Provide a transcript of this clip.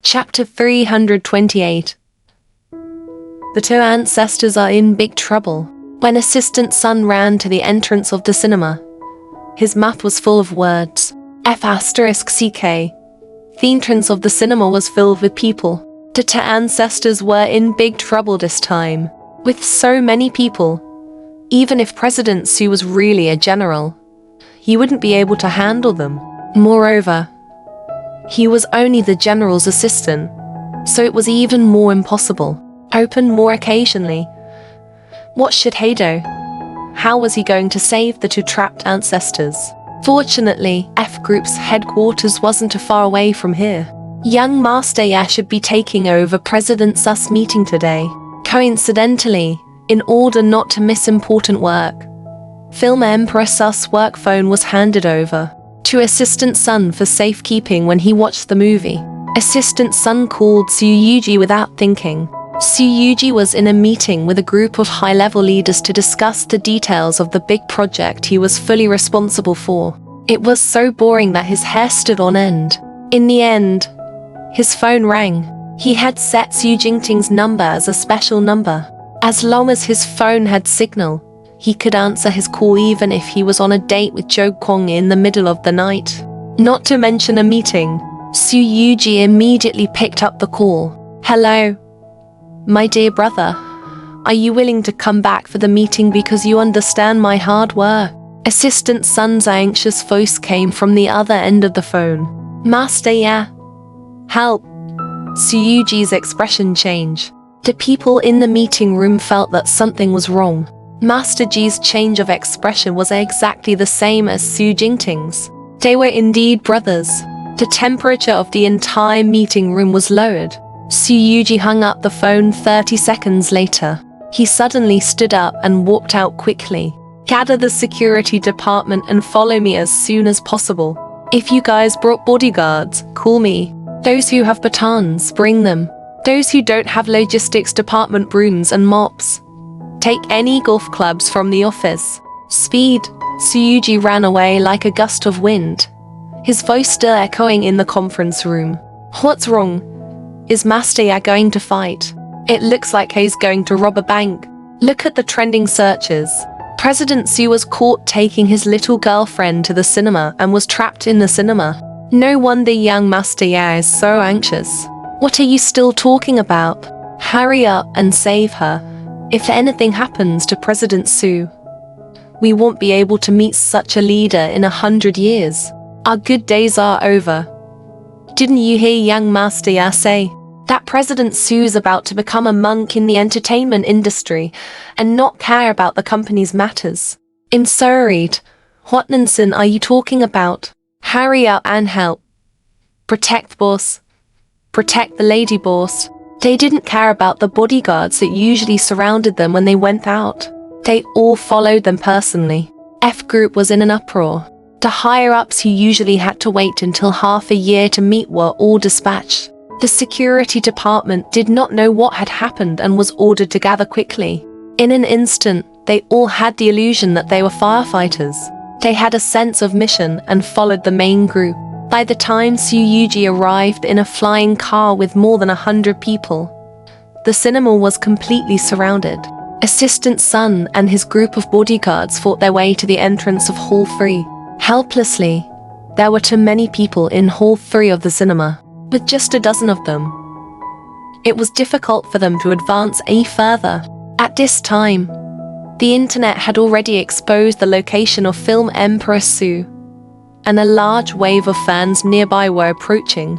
Chapter 328. The two ancestors are in big trouble. When Assistant Sun ran to the entrance of the cinema, his mouth was full of words. F***ck. The entrance of the cinema was filled with people. The two ancestors were in big trouble this time. With so many people, even if President Su was really a general, he wouldn't be able to handle them. Moreover, he was only the general's assistant, so it was even more impossible. Open more occasionally. What should he do? How was he going to save the two trapped ancestors? Fortunately, F Group's headquarters wasn't too far away from here. Young Master Ya should be taking over President Su's meeting today. Coincidentally, in order not to miss important work, Film Emperor Su's work phone was handed over to Assistant Sun for safekeeping when he watched the movie. Assistant Sun called Su Yuji without thinking. Su Yuji was in a meeting with a group of high-level leaders to discuss the details of the big project he was fully responsible for. It was so boring that his hair stood on end. In the end, his phone rang. He had set Su Jingting's number as a special number. As long as his phone had signal, he could answer his call even if he was on a date with Zhou Kong in the middle of the night. Not to mention a meeting. Su Yuji immediately picked up the call. Hello, my dear brother. Are you willing to come back for the meeting because you understand my hard work? Assistant Sun's anxious voice came from the other end of the phone. Master Ya, help. Su Yuji's expression changed. The people in the meeting room felt that something was wrong. Master Ji's change of expression was exactly the same as Su Jingting's. They were indeed brothers. The temperature of the entire meeting room was lowered. Su Yuji hung up the phone 30 seconds later. He suddenly stood up and walked out quickly. Gather the security department and follow me as soon as possible. If you guys brought bodyguards, call me. Those who have batons, bring them. Those who don't have logistics department brooms and mops, take any golf clubs from the office. Speed. Su Yuji ran away like a gust of wind, his voice still echoing in the conference room. What's wrong? Is Master Ya going to fight? It looks like he's going to rob a bank. Look at the trending searches. President Su was caught taking his little girlfriend to the cinema and was trapped in the cinema. No wonder young Master Ya is so anxious. What are you still talking about? Hurry up and save her. If anything happens to President Su, we won't be able to meet such a leader in 100 years. Our good days are over. Didn't you hear young Master Ya say that President Su is about to become a monk in the entertainment industry and not care about the company's matters? I'm sorry, what nonsense are you talking about? Hurry up and help. Protect boss. Protect the lady boss. They didn't care about the bodyguards that usually surrounded them when they went out. They all followed them personally. F Group was in an uproar. The higher-ups who usually had to wait until half a year to meet were all dispatched. The security department did not know what had happened and was ordered to gather quickly. In an instant, they all had the illusion that they were firefighters. They had a sense of mission and followed the main group. By the time Su Yuji arrived in a flying car with more than 100 people, the cinema was completely surrounded. Assistant Sun and his group of bodyguards fought their way to the entrance of Hall 3. Helplessly, there were too many people in Hall 3 of the cinema, with just a dozen of them. It was difficult for them to advance any further. At this time, the internet had already exposed the location of Film Emperor Su, and a large wave of fans nearby were approaching.